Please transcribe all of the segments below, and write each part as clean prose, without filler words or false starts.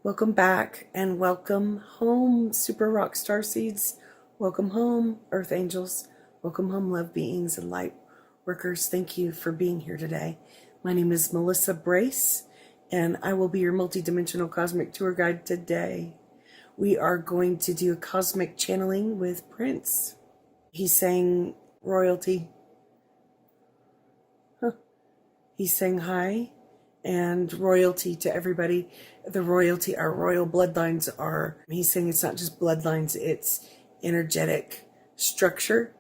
Welcome back and welcome home, super rock star seeds. Welcome home, earth angels. Welcome home, love beings and light workers. Thank you for being here today. My name is Melissa Brace, and I will be your multidimensional cosmic tour guide today. We are going to do a cosmic channeling with Prince. He's saying royalty. He's saying hi and royalty to everybody. The royalty, our royal bloodlines are, he's saying it's not just bloodlines, it's energetic structure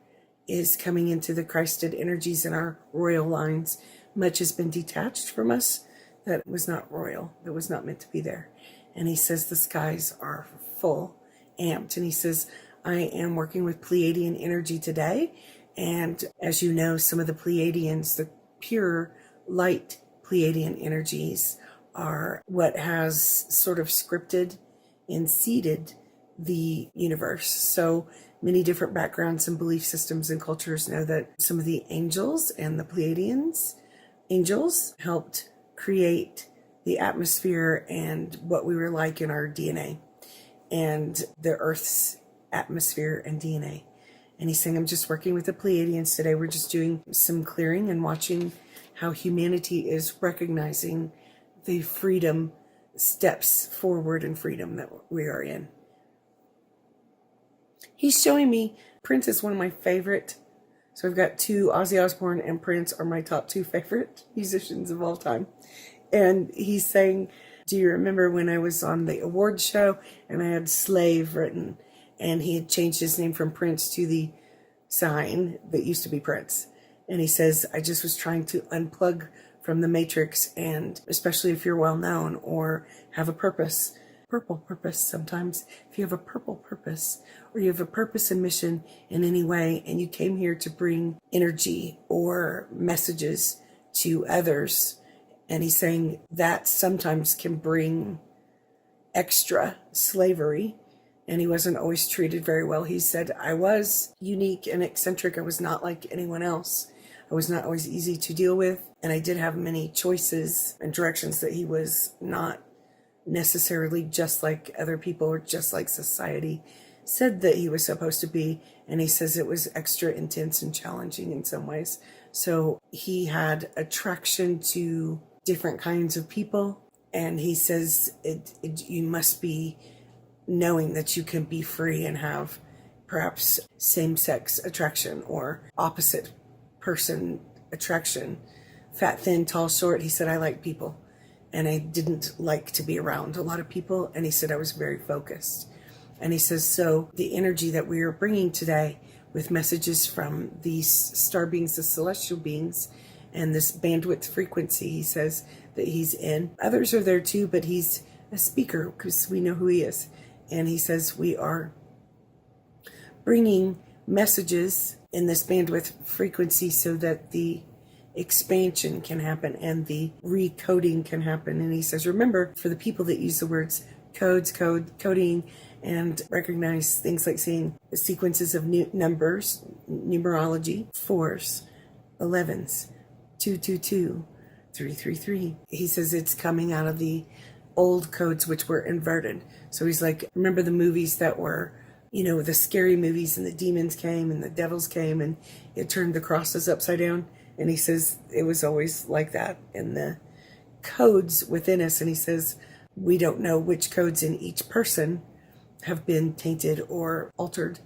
is coming into the Christed energies in our royal lines. Much has been detached from us that was not royal, that was not meant to be there. And he says the skies are full, amped. And he says, I am working with Pleiadian energy today. And as you know, some of the Pleiadians, the pure light Pleiadian energies, are what has sort of scripted and seeded the universe. So many different backgrounds and belief systems and cultures know that some of the angels and the Pleiadians, angels helped create the atmosphere and what we were like in our DNA and the Earth's atmosphere and DNA. And he's saying, I'm just working with the Pleiadians today. We're just doing some clearing and watching how humanity is recognizing the freedom steps forward in freedom that we are in. He's showing me Prince is one of my favorite. So I've got two, Ozzy Osbourne and Prince are my top two favorite musicians of all time. And he's saying, do you remember when I was on the awards show and I had Slave written and he had changed his name from Prince to the sign that used to be Prince? And he says, I just was trying to unplug from the matrix, and especially if you're well known or have a purpose, purple purpose sometimes, if you have a purple purpose or you have a purpose and mission in any way, and you came here to bring energy or messages to others, and he's saying that sometimes can bring extra slavery. And he wasn't always treated very well. He said, I was unique and eccentric. I was not like anyone else. I was not always easy to deal with. And I did have many choices and directions that he was not necessarily just like other people or just like society said that he was supposed to be. And he says it was extra intense and challenging in some ways. So he had attraction to different kinds of people. And he says you must be knowing that you can be free and have perhaps same-sex attraction or opposite person attraction, fat, thin, tall, short. He said, I like people and I didn't like to be around a lot of people. And he said, I was very focused. And he says, so the energy that we are bringing today with messages from these star beings, the celestial beings, and this bandwidth frequency, he says that he's in. Others are there too, but he's a speaker because we know who he is. And he says we are bringing messages in this bandwidth frequency so that the expansion can happen and the recoding can happen. And he says, remember, for the people that use the words coding, and recognize things like seeing sequences of numbers, numerology, 4s, 11s, 222, 333. He says it's coming out of the old codes which were inverted. So he's like, remember the movies that were, the scary movies and the demons came and the devils came and it turned the crosses upside down? And he says it was always like that in the codes within us. And he says we don't know which codes in each person have been tainted or altered,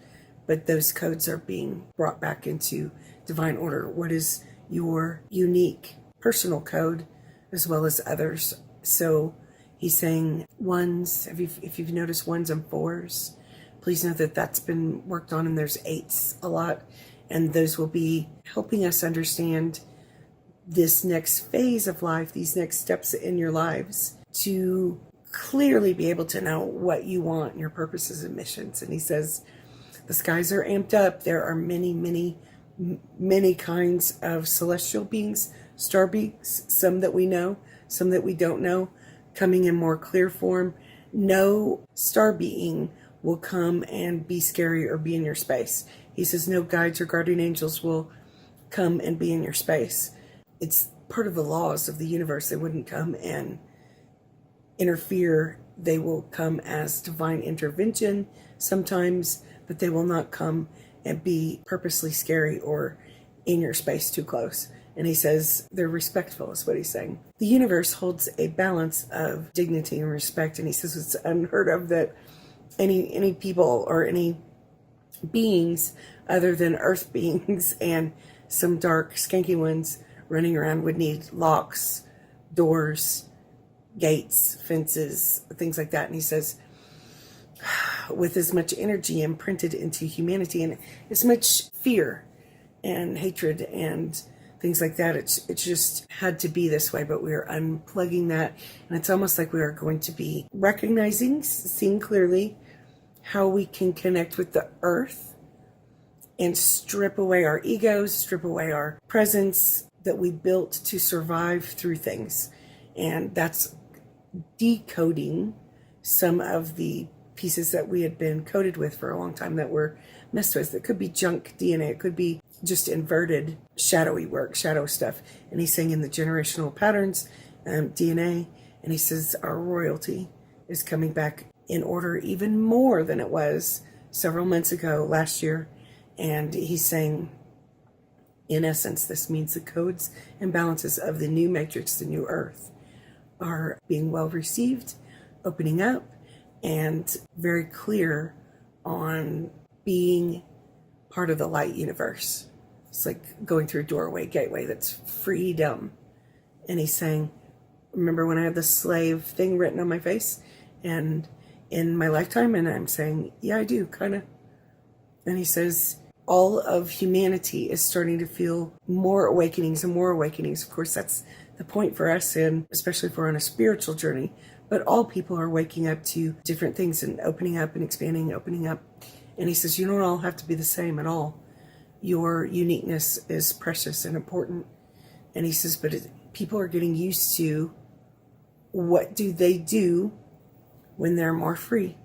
but those codes are being brought back into divine order. What is your unique personal code as well as others? So he's saying ones, if you've noticed ones and 4s, please know that that's been worked on, and there's 8s a lot. And those will be helping us understand this next phase of life, these next steps in your lives, to clearly be able to know what you want, your purposes and missions. And he says the skies are amped up. There are many, many, many kinds of celestial beings, star beings, some that we know, some that we don't know, coming in more clear form. No star being will come and be scary or be in your space. He says no guides or guardian angels will come and be in your space. It's part of the laws of the universe. They wouldn't come and interfere they will come as divine intervention sometimes, but they will not come and be purposely scary or in your space too close. And he says they're respectful, is what he's saying. The universe holds a balance of dignity and respect, and he says it's unheard of that any people or any beings other than earth beings and some dark, skanky ones running around would need locks, doors, gates, fences, things like that. And he says, with as much energy imprinted into humanity and as much fear and hatred and things like that, it just had to be this way, but we are unplugging that. And it's almost like we are going to be recognizing, seeing clearly how we can connect with the earth and strip away our egos, strip away our presence that we built to survive through things. And that's decoding some of the pieces that we had been coded with for a long time that were messed with. It could be junk DNA. It could be just inverted shadowy work, shadow stuff. And he's saying in the generational patterns, DNA, and he says our royalty is coming back in order even more than it was several months ago, last year. And he's saying, in essence, this means the codes and balances of the new matrix, the new earth, are being well received, opening up, and very clear on being part of the light universe. It's like going through a doorway, gateway, that's freedom. And he's saying, remember when I had the slave thing written on my face and in my lifetime? And I'm saying, yeah, I do, kind of. And he says, all of humanity is starting to feel more awakenings and more awakenings. Of course, that's the point for us, and especially if we're on a spiritual journey. But all people are waking up to different things and opening up and expanding, opening up. And he says, you don't all have to be the same at all. Your uniqueness is precious and important. And he says, but people are getting used to what do they do when they're more free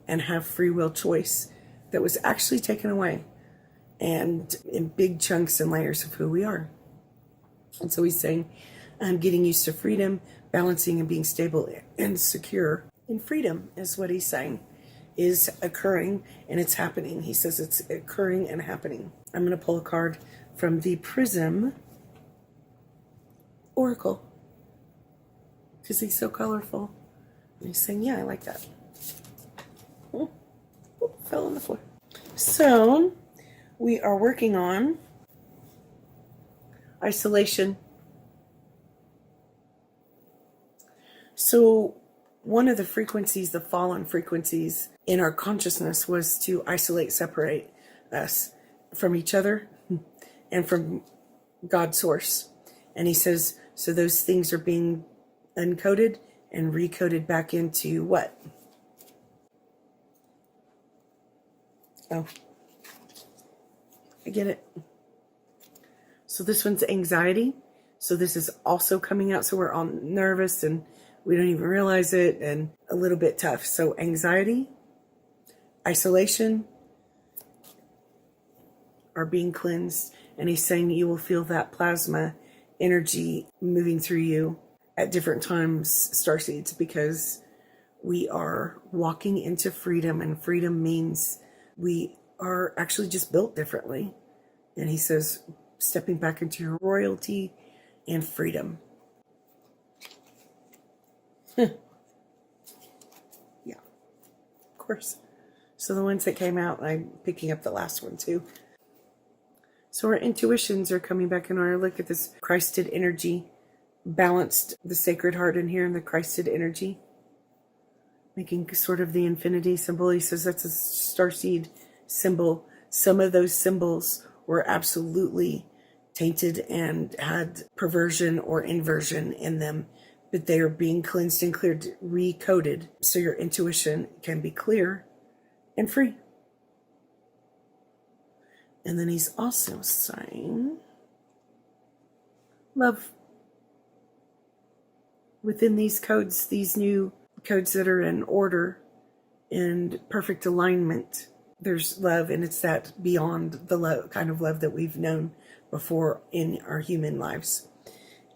and have free will choice that was actually taken away, and in big chunks and layers of who we are. And so he's saying, I'm getting used to freedom, balancing and being stable and secure. And freedom is what he's saying is occurring, and it's happening. He says it's occurring and happening. I'm going to pull a card from the Prism Oracle because he's so colorful. And he's saying, yeah, I like that. Oh, fell on the floor. So we are working on isolation. So one of the frequencies, the fallen frequencies in our consciousness, was to isolate, separate us from each other and from God's source. And he says, so those things are being uncoded and recoded back into what? Oh, I get it. So this one's anxiety. So this is also coming out. So we're all nervous and we don't even realize it, and a little bit tough. So anxiety, isolation are being cleansed. And he's saying you will feel that plasma energy moving through you at different times, starseeds, because we are walking into freedom, and freedom means we are actually just built differently. And he says, stepping back into your royalty and freedom. Yeah, of course. So the ones that came out, I'm picking up the last one too. So our intuitions are coming back in our look at this Christed energy, balanced the Sacred Heart in here and the Christed energy, making sort of the infinity symbol. He says that's a starseed symbol. Some of those symbols were absolutely tainted and had perversion or inversion in them, but they are being cleansed and cleared, recoded, so your intuition can be clear and free. And then he's also saying love. Within these codes, these new codes that are in order and perfect alignment, there's love, and it's that beyond the love, kind of love that we've known before in our human lives.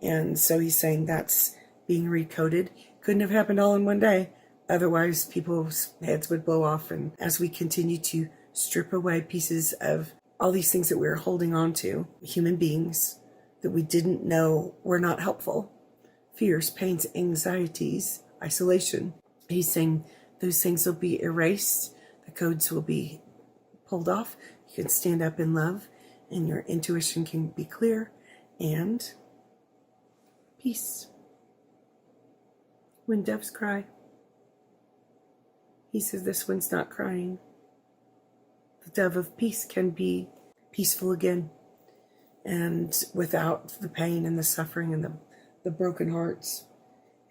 And so he's saying that's being recoded. Couldn't have happened all in one day, Otherwise, people's heads would blow off. And as we continue to strip away pieces of all these things that we were holding on to, human beings that we didn't know were not helpful, fears, pains, anxieties, isolation, he's saying those things will be erased. The codes will be pulled off. You can stand up in love, and your intuition can be clear, and peace. When doves cry, he says this one's not crying. The dove of peace can be peaceful again, and without the pain and the suffering and the broken hearts.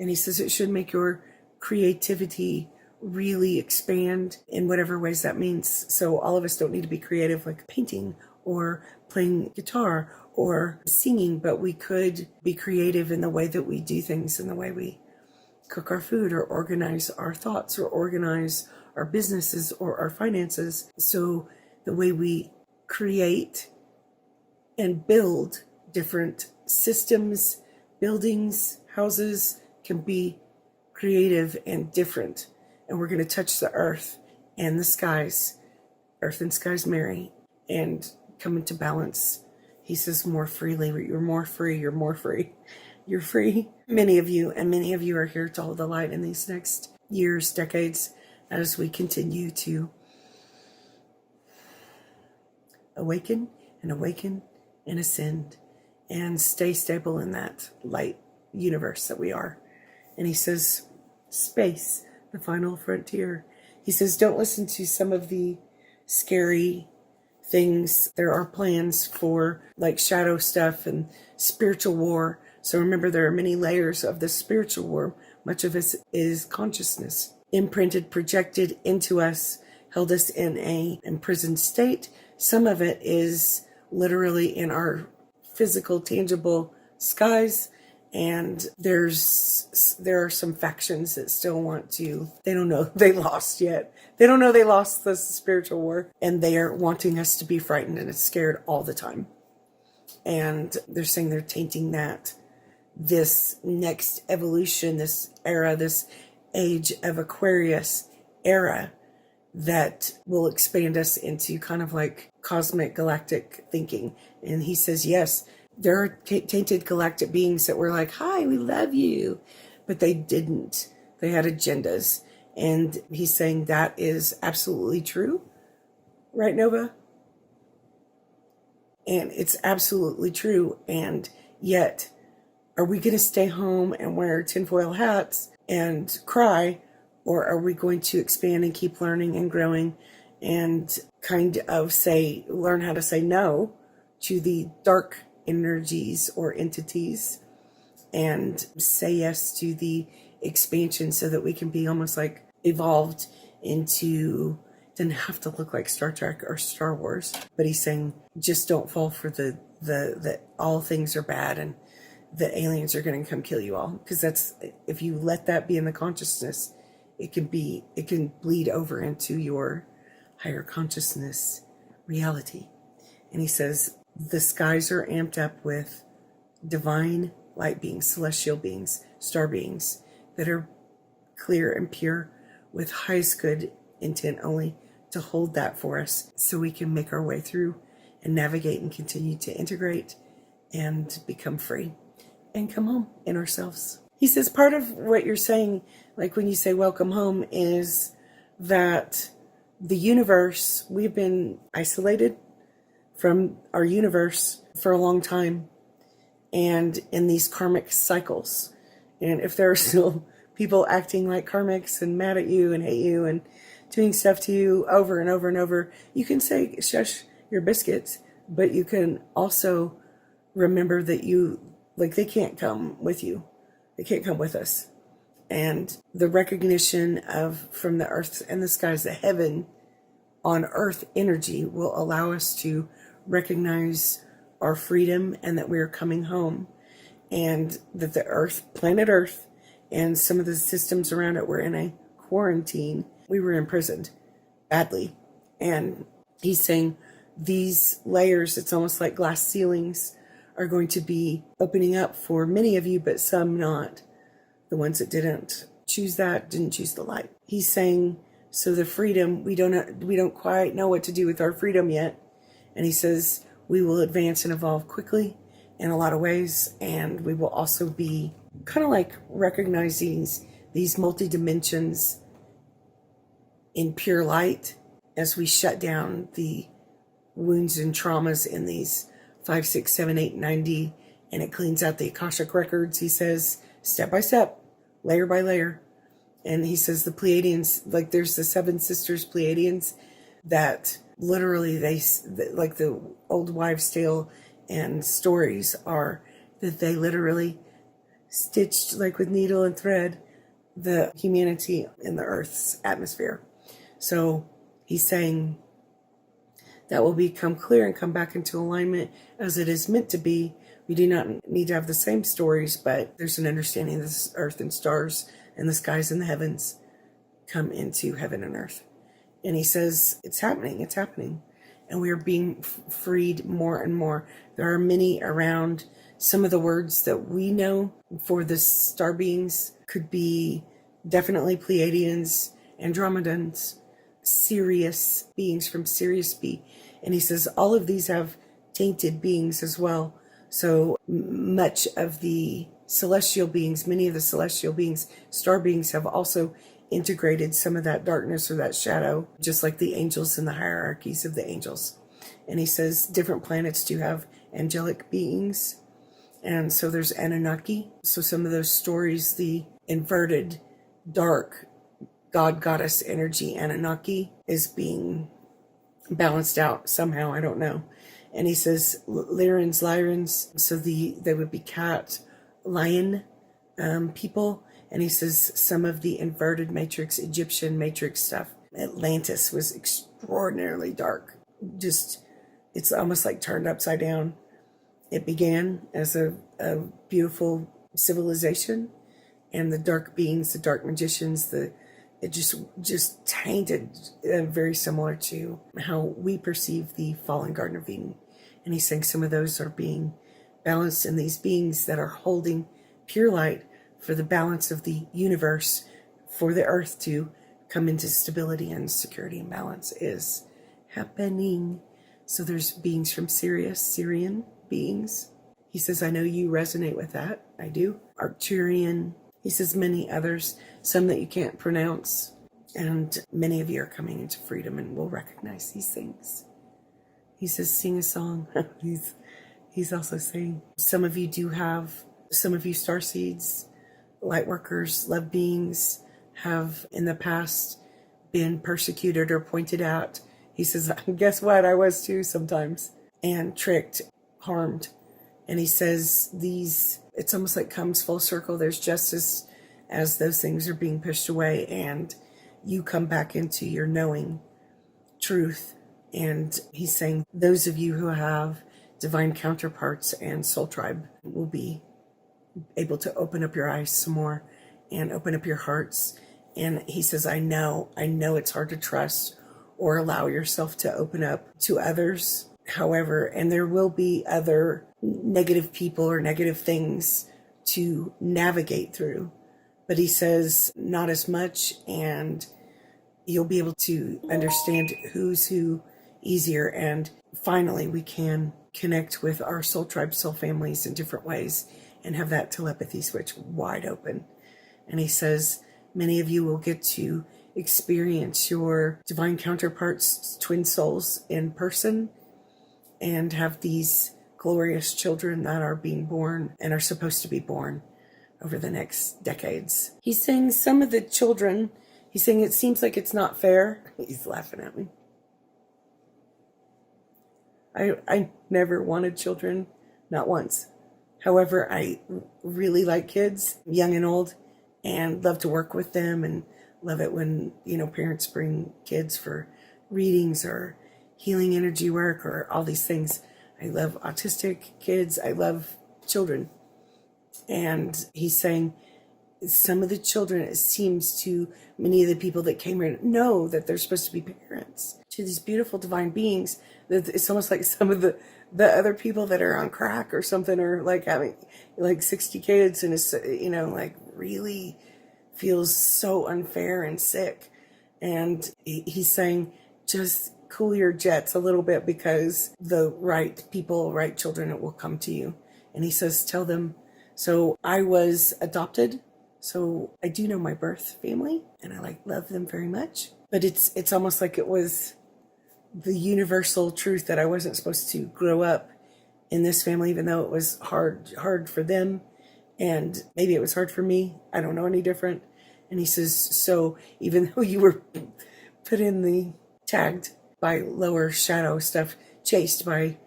And he says it should make your creativity really expand in whatever ways that means. So all of us don't need to be creative like painting or playing guitar or singing, but we could be creative in the way that we do things, in the way we cook our food or organize our thoughts or organize our businesses or our finances. So the way we create and build different systems, buildings, houses can be creative and different. And we're going to touch the earth and the skies, earth and skies marry, and come into balance. He says more freely. You're more free. You're more free. You're free. Many of you are here to hold the light in these next years, decades, as we continue to awaken and ascend and stay stable in that light universe that we are. And he says, space, the final frontier. He says, don't listen to some of the scary things. There are plans for like shadow stuff and spiritual war. So remember, there are many layers of the spiritual war. Much of it is consciousness, imprinted, projected into us, held us in a imprisoned state. Some of it is literally in our physical, tangible skies. And there are some factions that still want to, they don't know they lost yet. They don't know they lost the spiritual war. And they are wanting us to be frightened and scared all the time. And they're saying they're tainting that. This next evolution, this era, this age of Aquarius era that will expand us into kind of like cosmic galactic thinking. And he says, yes, there are tainted galactic beings that were like, hi, we love you. But they didn't. They had agendas. And he's saying that is absolutely true. Right, Nova? And it's absolutely true. And yet, are we going to stay home and wear tinfoil hats and cry? Or are we going to expand and keep learning and growing and kind of learn how to say no to the dark energies or entities and say yes to the expansion so that we can be almost like evolved into, doesn't have to look like Star Trek or Star Wars, but he's saying just don't fall for the all things are bad and the aliens are going to come kill you all, because that's, if you let that be in the consciousness, it can bleed over into your higher consciousness reality. And he says the skies are amped up with divine light beings, celestial beings, star beings that are clear and pure with highest good intent only to hold that for us so we can make our way through and navigate and continue to integrate and become free and come home in ourselves. He says part of what you're saying, like when you say welcome home, is that the universe, we've been isolated from our universe for a long time and in these karmic cycles. And if there are still people acting like karmics and mad at you and hate you and doing stuff to you over and over and over, you can say, shush your biscuits, but you can also remember that they can't come with you. They can't come with us. And the recognition of from the earth and the skies, the heaven on earth energy will allow us to recognize our freedom and that we're coming home, and that the earth, planet earth, and some of the systems around it were in a quarantine. We were imprisoned badly. And he's saying these layers, it's almost like glass ceilings, are going to be opening up for many of you, but some not. The ones that didn't choose that, didn't choose the light. He's saying, so the freedom, we don't quite know what to do with our freedom yet. And he says, we will advance and evolve quickly in a lot of ways. And we will also be kind of like recognizing these multi-dimensions in pure light as we shut down the wounds and traumas in these 5, 6, 7, 8, 90, and it cleans out the Akashic records, he says, step by step, layer by layer. And he says the Pleiadians, like there's the 7 sisters Pleiadians that literally they, like the old wives' tale and stories are that they literally stitched like with needle and thread the humanity in the Earth's atmosphere. So he's saying that will become clear and come back into alignment as it is meant to be. We do not need to have the same stories, but there's an understanding that this earth and stars and the skies and the heavens come into heaven and earth. And he says, it's happening. And we are being freed more and more. There are many around. Some of the words that we know for the star beings could be definitely Pleiadians, Andromedans, Sirius beings from Sirius B. And he says all of these have tainted beings as well. So much of the celestial beings, many of the celestial beings, star beings have also integrated some of that darkness or that shadow, just like the angels and the hierarchies of the angels. And he says different planets do have angelic beings. And so there's Anunnaki. So some of those stories, the inverted, dark, God goddess energy Anunnaki is being balanced out somehow. I don't know. And he says Lyrans, so they would be cat, lion people. And he says some of the inverted matrix, Egyptian matrix stuff. Atlantis was extraordinarily dark. Just, it's almost like turned upside down. It began as a beautiful civilization, and the dark beings, the dark magicians, it just tainted, very similar to how we perceive the fallen Garden of Eden. And he's saying some of those are being balanced in these beings that are holding pure light for the balance of the universe, for the earth to come into stability and security and balance is happening. So there's beings from Sirius, Syrian beings. He says, I know you resonate with that. I do. Arcturian. He says many others, some that you can't pronounce. And many of you are coming into freedom and will recognize these things. He says, sing a song. He's also saying, some of you starseeds, light workers, love beings, have in the past been persecuted or pointed out. He says, guess what? I was too sometimes. And tricked, harmed. And he says it's almost like comes full circle. There's justice as those things are being pushed away and you come back into your knowing truth. And he's saying those of you who have divine counterparts and soul tribe will be able to open up your eyes some more and open up your hearts. And he says, I know it's hard to trust or allow yourself to open up to others. However, and there will be other negative people or negative things to navigate through. But he says, not as much, and you'll be able to understand who's who easier. And finally, we can connect with our soul tribe, soul families in different ways and have that telepathy switch wide open. And he says, many of you will get to experience your divine counterparts, twin souls in person, and have these glorious children that are being born and are supposed to be born over the next decades. He's saying some of the children, he's saying it seems like it's not fair. He's laughing at me. I never wanted children, not once. However, I really like kids, young and old, and love to work with them and love it when, parents bring kids for readings or healing energy work or all these things. I love autistic kids. I love children. And he's saying some of the children, it seems to many of the people that came here, know that they're supposed to be parents to these beautiful divine beings. That it's almost like some of the other people that are on crack or something, or like having like 60 kids and it's, like really feels so unfair and sick. And he's saying, just cool your jets a little bit, because the right people, right children will come to you. And he says, tell them. So I was adopted, so I do know my birth family, and I love them very much. But it's almost like it was the universal truth that I wasn't supposed to grow up in this family, even though it was hard for them, and maybe it was hard for me. I don't know any different. And he says, so even though you were put in the tagged by lower shadow stuff, chased by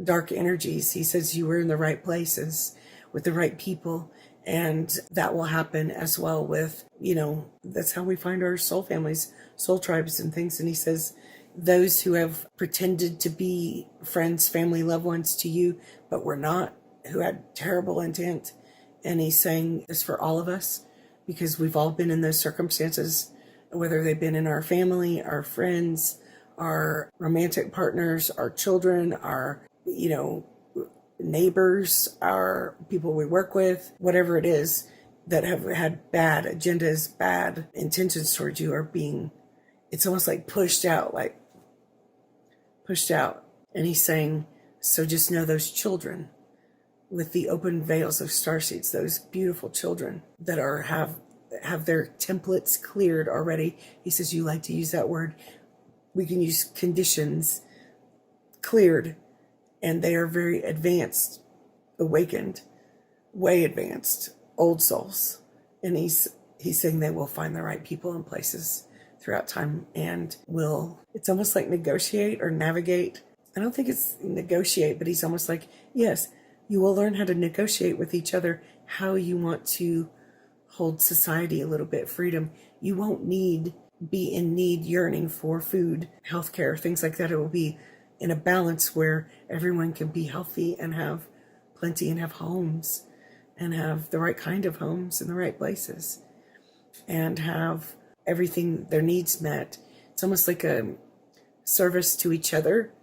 dark energies, he says you were in the right places with the right people. And that will happen as well with, that's how we find our soul families, soul tribes and things. And he says, those who have pretended to be friends, family, loved ones to you, but were not, who had terrible intent. And he's saying this for all of us, because we've all been in those circumstances, whether they've been in our family, our friends, our romantic partners, our children, our, neighbors, our people we work with, whatever it is, that have had bad agendas, bad intentions towards you, are being, it's almost like pushed out. And he's saying, so just know those children with the open veils of starseeds, those beautiful children that have their templates cleared already. He says, you like to use that word. We can use conditions, cleared, and they are very advanced, awakened, way advanced, old souls. And he's saying they will find the right people and places throughout time, and it's almost like negotiate or navigate. I don't think it's negotiate, but he's almost like, yes, you will learn how to negotiate with each other, how you want to hold society a little bit, freedom. You won't be in need, yearning for food, healthcare, things like that. It will be in a balance where everyone can be healthy and have plenty and have homes and have the right kind of homes in the right places and have everything, their needs met. It's almost like a service to each other,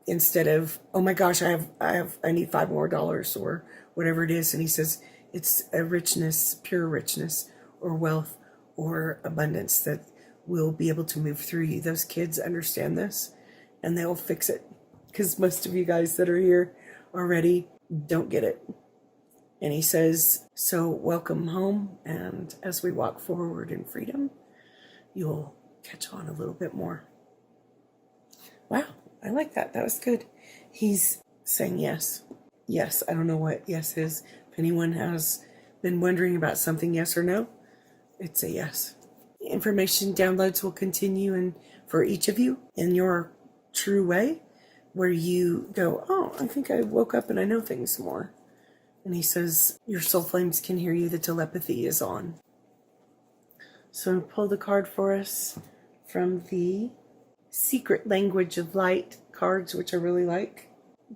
instead of, oh my gosh, I need $5 more or whatever it is. And he says it's a richness, pure richness or wealth or abundance that will be able to move through you. Those kids understand this, and they'll fix it, because most of you guys that are here already don't get it. And he says, so welcome home. And as we walk forward in freedom, you'll catch on a little bit more. Wow, I like that. That was good. He's saying yes. Yes, I don't know what yes is. If anyone has been wondering about something, yes or no, it's a yes. Information downloads will continue, and for each of you in your true way, where you go, oh, I think I woke up and I know things more. And he says, your soul flames can hear you. The telepathy is on. So pull the card for us from the Secret Language of Light cards, which I really like,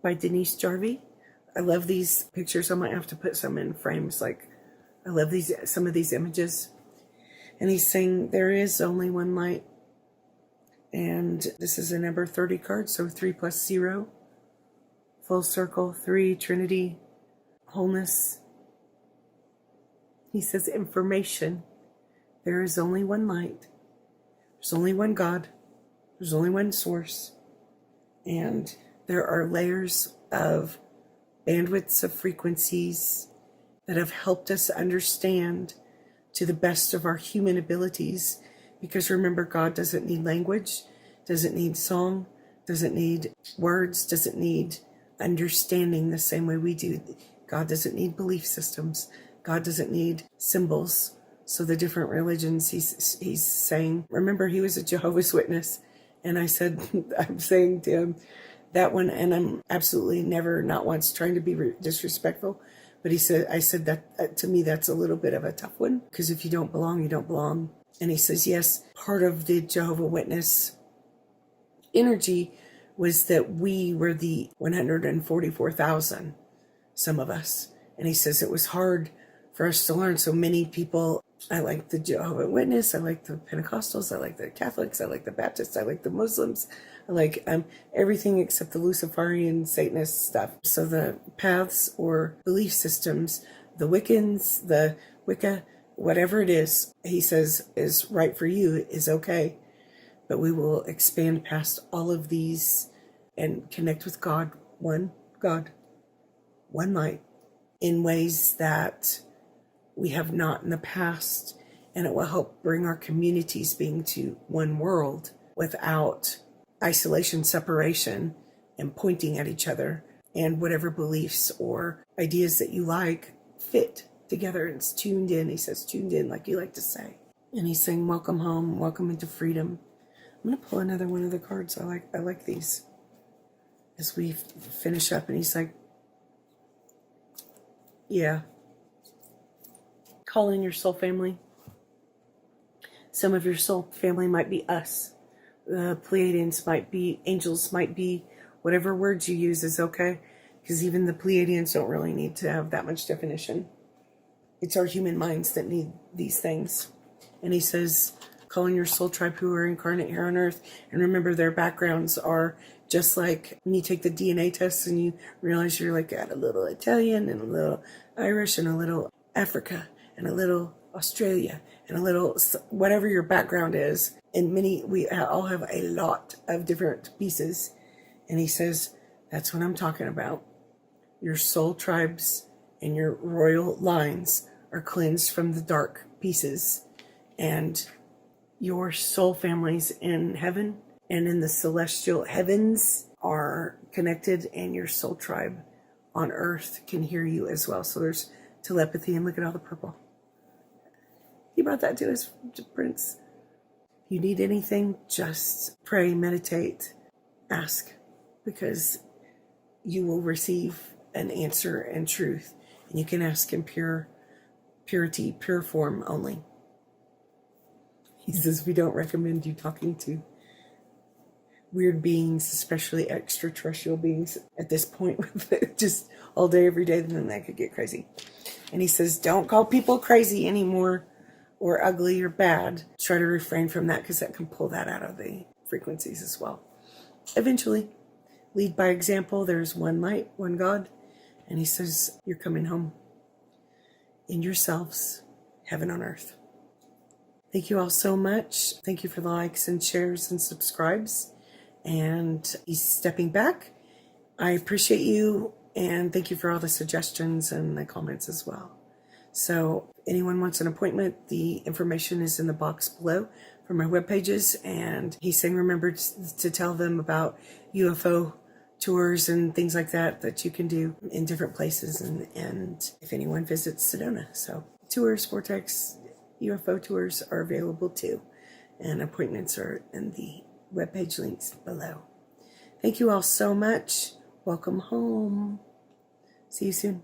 by Denise Jarvie. I love these pictures. I might have to put some in frames. I love some of these images. And he's saying there is only one light. And this is a number 30 card, so 3 plus 0. Full circle, 3, Trinity, wholeness. He says information. There is only one light. There's only one God. There's only one source. And there are layers of bandwidths of frequencies that have helped us understand to the best of our human abilities. Because remember, God doesn't need language, doesn't need song, doesn't need words, doesn't need understanding the same way we do. God doesn't need belief systems. God doesn't need symbols. So the different religions, he's saying, remember, he was a Jehovah's Witness. And I said, I'm saying to him that one, and I'm absolutely never, not once, trying to be disrespectful. But I said that to me, that's a little bit of a tough one, because if you don't belong, you don't belong. And he says, yes, part of the Jehovah Witness energy was that we were the 144,000, some of us. And he says it was hard for us to learn. So many people, I like the Jehovah Witness, I like the Pentecostals, I like the Catholics, I like the Baptists, I like the Muslims, I like everything except the Luciferian Satanist stuff. So the paths or belief systems, the Wiccans, the Wicca, whatever it is, he says, is right for you is okay. But we will expand past all of these and connect with God, one light, in ways that we have not in the past. And it will help bring our communities being to one world without isolation, separation, and pointing at each other. And whatever beliefs or ideas that you like fit together. It's tuned in. He says tuned in, like you like to say. And he's saying, welcome home, welcome into freedom. I'm going to pull another one of the cards. I like these as we finish up. And he's like, yeah. Call in your soul family. Some of your soul family might be us. The Pleiadians might be, angels might be, whatever words you use is okay. Because even the Pleiadians don't really need to have that much definition. It's our human minds that need these things. And he says, call in your soul tribe who are incarnate here on earth. And remember, their backgrounds are just like when you take the DNA test and you realize you're like got a little Italian and a little Irish and a little Africa and a little Australia and a little whatever your background is. And we all have a lot of different pieces. And he says, that's what I'm talking about. Your soul tribes and your royal lines are cleansed from the dark pieces. And your soul families in heaven and in the celestial heavens are connected, and your soul tribe on earth can hear you as well. So there's telepathy, and look at all the purple. He brought that to his prince. If you need anything, just pray, meditate, ask, because you will receive an answer and truth. And you can ask in purity, pure form only. He says, we don't recommend you talking to weird beings, especially extraterrestrial beings at this point, just all day, every day, then that could get crazy. And he says, don't call people crazy anymore, or ugly or bad. Try to refrain from that, because that can pull that out of the frequencies as well. Eventually, lead by example. There's one light, one God. And he says, you're coming home in yourselves, heaven on earth. Thank you all so much. Thank you for the likes and shares and subscribes. And he's stepping back. I appreciate you. And thank you for all the suggestions and the comments as well. So if anyone wants an appointment, the information is in the box below for my web pages. And he's saying, remember to tell them about UFO tours and things like that you can do in different places. And if anyone visits Sedona. So tours, Vortex, UFO tours are available too, and appointments are in the webpage links below. Thank you all so much. Welcome home. See you soon.